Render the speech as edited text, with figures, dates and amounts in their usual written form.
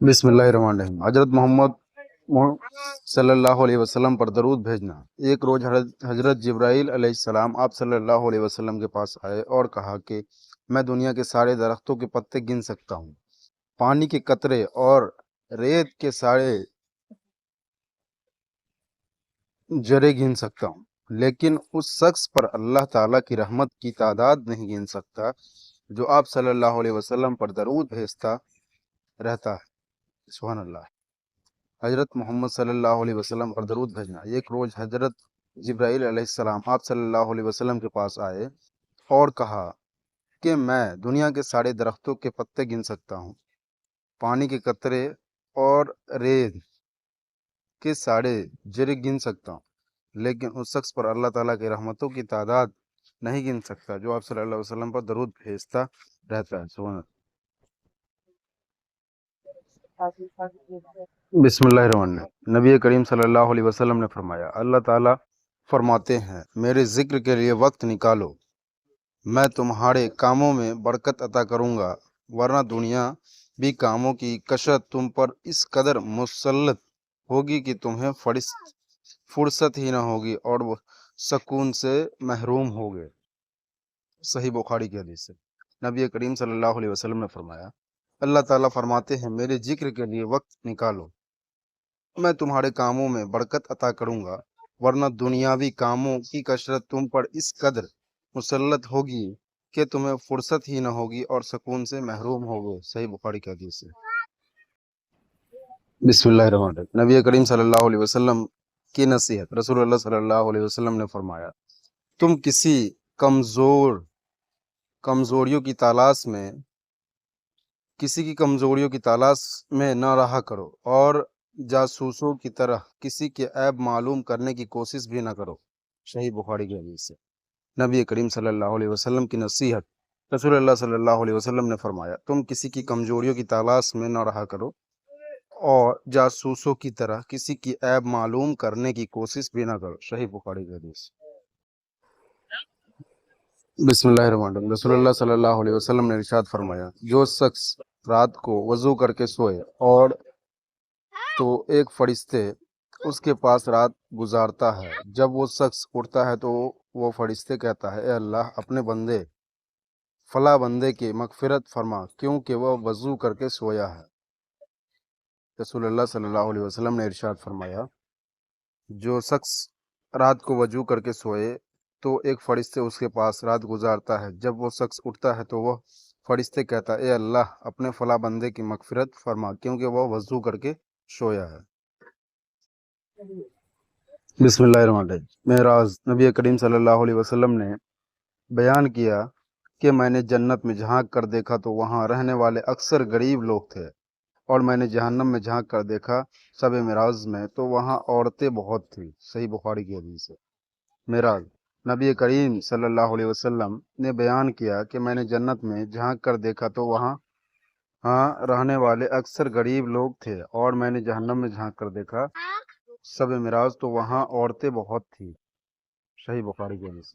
بسم اللہ الرحمن الرحیم۔ حضرت محمد صلی اللہ علیہ وسلم پر درود بھیجنا۔ ایک روز حضرت جبرائیل علیہ السلام آپ صلی اللہ علیہ وسلم کے پاس آئے اور کہا کہ میں دنیا کے سارے درختوں کے پتے گن سکتا ہوں، پانی کے قطرے اور ریت کے سارے جرے گن سکتا ہوں، لیکن اس شخص پر اللہ تعالیٰ کی رحمت کی تعداد نہیں گن سکتا جو آپ صلی اللہ علیہ وسلم پر درود بھیجتا رہتا ہے۔ سبحان اللہ۔ حضرت محمد صلی اللہ علیہ وسلم پر درود بھیجنا۔ ایک روز حضرت جبرائیل علیہ السلام آپ صلی اللہ علیہ وسلم کے پاس آئے اور کہا کہ میں دنیا کے سارے درختوں کے پتے گن سکتا ہوں، پانی کے قطرے اور ریت کے سارے جرے گن سکتا ہوں، لیکن اس شخص پر اللہ تعالیٰ کی رحمتوں کی تعداد نہیں گن سکتا جو آپ صلی اللہ علیہ وسلم پر درود بھیجتا رہتا ہے۔ سبحان اللہ۔ بسم اللہ الرحمن الرحیم۔ نبی کریم صلی اللہ علیہ وسلم نے فرمایا، اللہ تعالیٰ فرماتے ہیں میرے ذکر کے لیے وقت نکالو، میں تمہارے کاموں میں برکت عطا کروں گا، ورنہ دنیا بھی کاموں کی کثرت تم پر اس قدر مسلط ہوگی کہ تمہیں فرصت ہی نہ ہوگی اور وہ سکون سے محروم ہوگے۔ صحیح بخاری کی حدیث ہے۔ نبی کریم صلی اللہ علیہ وسلم نے فرمایا، اللہ تعالیٰ فرماتے ہیں میرے ذکر کے لیے وقت نکالو، میں تمہارے کاموں میں برکت عطا کروں گا، ورنہ دنیاوی کاموں کی کثرت تم پر اس قدر مسلط ہوگی کہ تمہیں فرصت ہی نہ ہوگی اور سکون سے محروم ہوگے۔ صحیح بخاری کی حدیث ہے۔ بسم اللہ الرحمن الرحیم۔ نبی کریم صلی اللہ علیہ وسلم کی نصیحت۔ رسول اللہ صلی اللہ علیہ وسلم نے فرمایا، تم کسی کمزوریوں کی تلاش میں نہ رہا کرو اور جاسوسوں کی طرح کسی کے عیب معلوم کرنے کی کوشش بھی نہ کرو۔ صحیح بخاری کی حدیث سے۔ نبی کریم صلی اللہ علیہ وسلم کی نصیحت۔ رسول اللہ صلی اللہ علیہ وسلم نے فرمایا، تم کسی کی کمزوریوں کی تلاش میں نہ رہا کرو اور جاسوسوں کی طرح کسی کی عیب معلوم کرنے کی کوشش بھی نہ کرو۔ صحیح بخاری کی حدیث۔ بسم اللہ الرحمن الرحیم۔ رسول اللہ صلی اللہ علیہ وسلم نے ارشاد فرمایا، جو شخص رات کو وضو کر کے سوئے اور تو ایک فرشتے اس کے پاس رات گزارتا ہے، جب وہ شخص اٹھتا ہے تو وہ فرشتے کہتا ہے، اے اللہ اپنے بندے فلاں بندے کی مغفرت فرما کیونکہ وہ وضو کر کے سویا ہے۔ رسول اللہ صلی اللہ علیہ وسلم نے ارشاد فرمایا، جو شخص رات کو وضو کر کے سوئے تو ایک فرشتے اس کے پاس رات گزارتا ہے، جب وہ شخص اٹھتا ہے تو وہ فرشتے کہتا ہے، اے اللہ اپنے فلاں بندے کی مغفرت فرما کیونکہ وہ وضو کر کے سویا ہے۔ بسم اللہ الرحمن الرحیم۔ معراج۔ نبی کریم صلی اللہ علیہ وسلم نے بیان کیا کہ میں نے جنت میں جھانک کر دیکھا تو وہاں رہنے والے اکثر غریب لوگ تھے، اور میں نے جہنم میں جھانک کر دیکھا شب معراج میں تو وہاں عورتیں بہت تھیں۔ صحیح بخاری کی حدیث ہے۔ معراج۔ نبی کریم صلی اللہ علیہ وسلم نے بیان کیا کہ میں نے جنت میں جھانک کر دیکھا تو وہاں رہنے والے اکثر غریب لوگ تھے، اور میں نے جہنم میں جھانک کر دیکھا شب معراج تو وہاں عورتیں بہت تھیں۔ صحیح بخاری کی حدیث۔